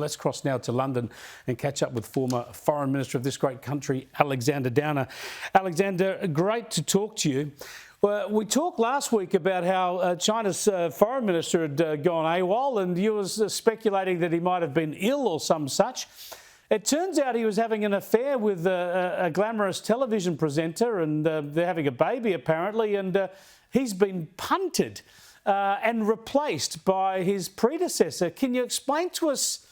Let's cross now to London and catch up with former Foreign Minister of this great country, Alexander Downer. Alexander, great to talk to you. Well, we talked last week about how China's Foreign Minister had gone AWOL, and you was speculating that he might have been ill or some such. It turns out he was having an affair with a glamorous television presenter, and they're having a baby apparently, and he's been punted and replaced by his predecessor. Can you explain to us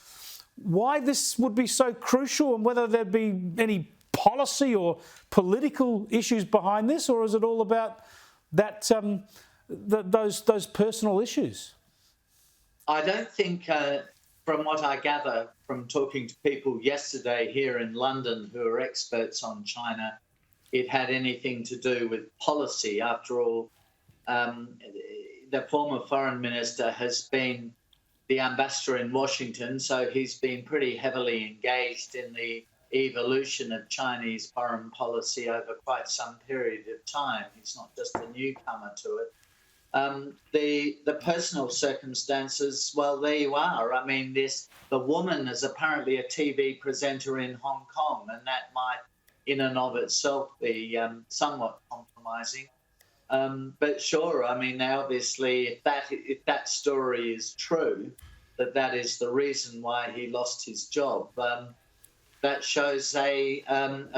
why this would be so crucial and whether there'd be any policy or political issues behind this, or is it all about that those personal issues? I don't think, from what I gather from talking to people yesterday here in London who are experts on China, it had anything to do with policy. After all, the former foreign minister has been the ambassador in Washington, so he's been pretty heavily engaged in the evolution of Chinese foreign policy over quite some period of time. He's not just a newcomer to it. The personal circumstances, well, there you are. I mean, the woman is apparently a TV presenter in Hong Kong, and that might, in and of itself, be somewhat compromising. But sure, I mean, obviously, if that story is true, that is the reason why he lost his job. That shows a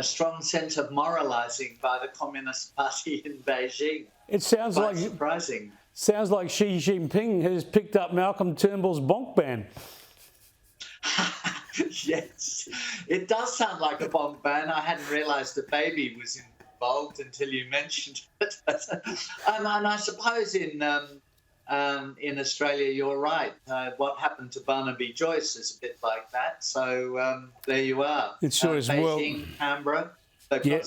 strong sense of moralising by the Communist Party in Beijing. It sounds quite like surprising. Sounds like Xi Jinping has picked up Malcolm Turnbull's bonk ban. Yes, it does sound like a bonk ban. I hadn't realised the baby was involved until you mentioned it. And I suppose in Australia, you're right. What happened to Barnaby Joyce is a bit like that. So there you are. It sure is. Beijing, Canberra, they've got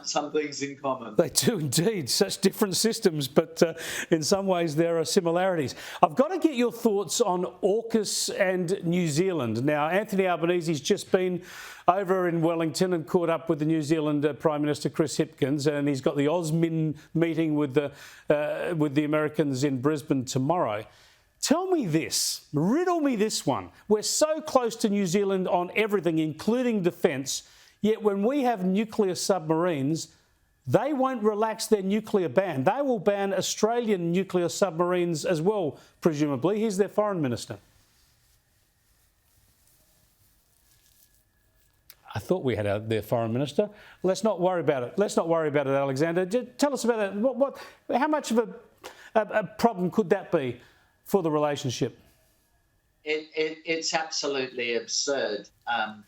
some things in common. They do indeed. Such different systems, but in some ways there are similarities. I've got to get your thoughts on AUKUS and New Zealand. Now, Anthony Albanese's just been over in Wellington and caught up with the New Zealand Prime Minister Chris Hipkins, and he's got the AUSMIN meeting with the Americans in Brisbane tomorrow. Tell me this, riddle me this one. We're so close to New Zealand on everything, including defence, yet when we have nuclear submarines, they won't relax their nuclear ban. They will ban Australian nuclear submarines as well, presumably. Here's their Foreign Minister. I thought we had their Foreign Minister. Let's not worry about it. Let's not worry about it, Alexander. Just tell us about it. How much of a problem could that be for the relationship? It's absolutely absurd,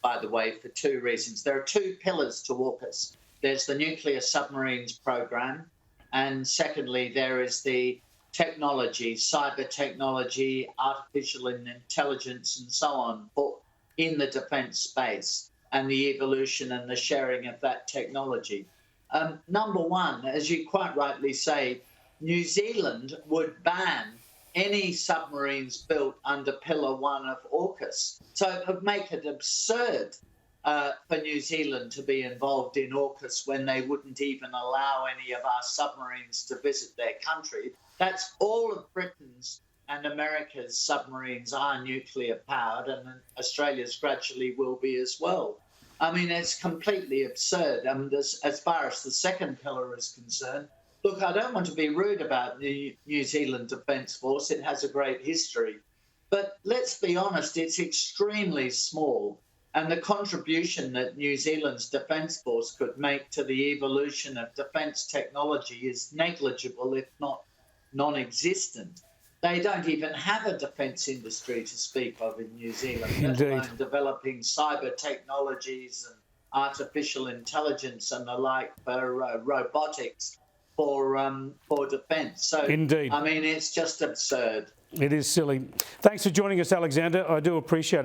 by the way, for two reasons. There are two pillars to AUKUS. There's the nuclear submarines program, and secondly, there is the technology, cyber technology, artificial intelligence, and so on, in the defence space, and the evolution and the sharing of that technology. Number one, as you quite rightly say, New Zealand would ban any submarines built under Pillar 1 of AUKUS. So it would make it absurd for New Zealand to be involved in AUKUS when they wouldn't even allow any of our submarines to visit their country. That's all of Britain's and America's submarines are nuclear powered, and Australia's gradually will be as well. I mean, it's completely absurd. As far as the second pillar is concerned, look, I don't want to be rude about the New Zealand Defence Force. It has a great history. But let's be honest, it's extremely small. And the contribution that New Zealand's Defence Force could make to the evolution of defence technology is negligible, if not non-existent. They don't even have a defence industry to speak of in New Zealand, let alone developing cyber technologies and artificial intelligence and the like for robotics for defence. So, indeed. I mean, it's just absurd. It is silly. Thanks for joining us, Alexander. I do appreciate it.